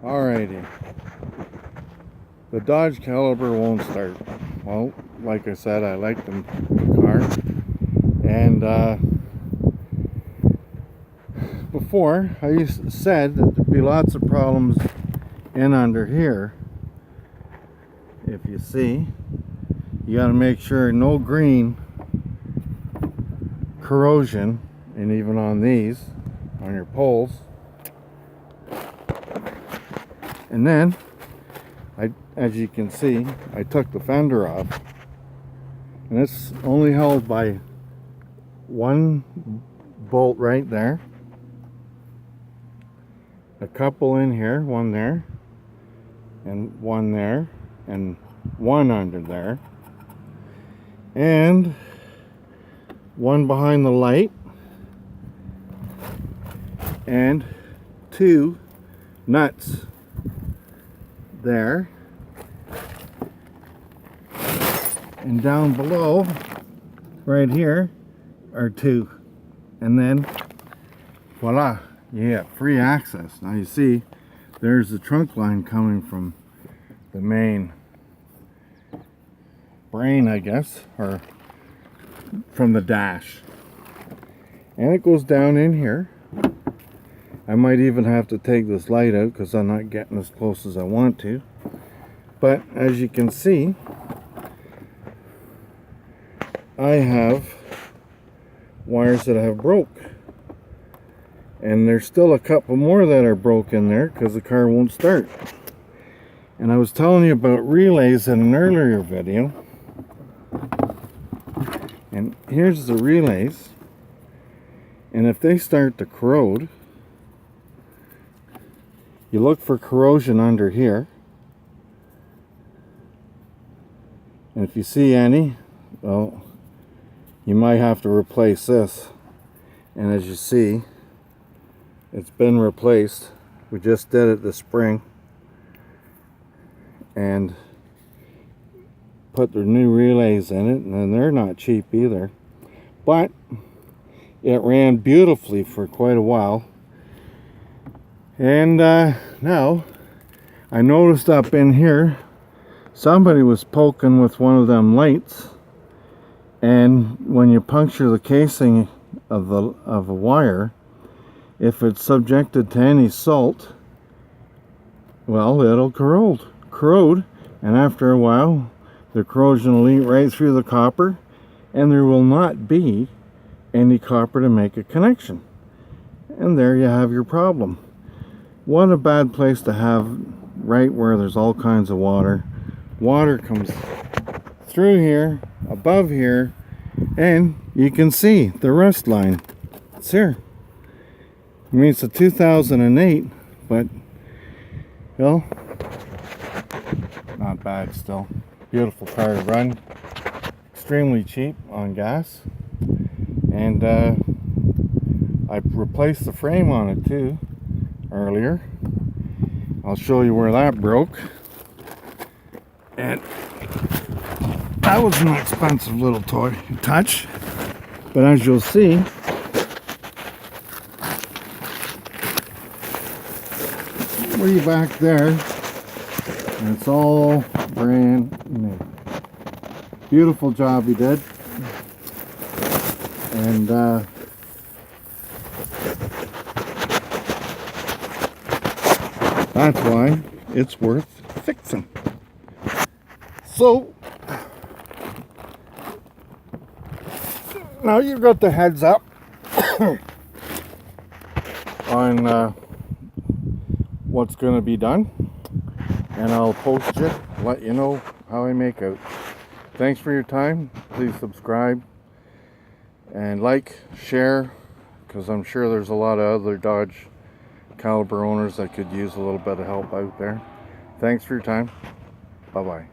Alrighty. The Dodge Caliber won't start. Well, like I said, I like the car. And before, I said that there'd be lots of problems in under here. If you see, you got to make sure no green corrosion, and even on these, on your poles. And then, as you can see, I took the fender off, and it's only held by one bolt right there, a couple in here, one there, and one there, and one under there, and one behind the light, and two nuts there, and down below right here are two, and then voila, you get free access. Now you see there's the trunk line coming from the main brain, I guess, or from the dash, and it goes down in here. I might even have to take this light out because I'm not getting as close as I want to. But as you can see, I have wires that have broke. And there's still a couple more that are broken there because the car won't start. And I was telling you about relays in an earlier video. And here's the relays. And if they start to corrode, you look for corrosion under here, and if you see any, well, you might have to replace this. And as you see, it's been replaced. We just did it this spring and put the new relays in it, and they're not cheap either, but it ran beautifully for quite a while. And now I noticed up in here somebody was poking with one of them lights, and when you puncture the casing of a wire, if it's subjected to any salt, well, it'll corrode, and after a while the corrosion will eat right through the copper, and there will not be any copper to make a connection, and there you have your problem. What a bad place to have, right where there's all kinds of water. Water comes through here, above here, and you can see the rust line. It's here. I mean, it's a 2008, but, well, not bad still. Beautiful car to run. Extremely cheap on gas. And I replaced the frame on it too earlier. I'll show you where that broke, and that was an expensive little touch, but as you'll see, way back there, and it's all brand new. Beautiful job he did. And that's why it's worth fixing. So now you've got the heads up on what's going to be done, and I'll post it, let you know how I make out. Thanks for your time. Please subscribe and like, share, because I'm sure there's a lot of other Dodge Caliber owners that could use a little bit of help out there. Thanks for your time. Bye-bye.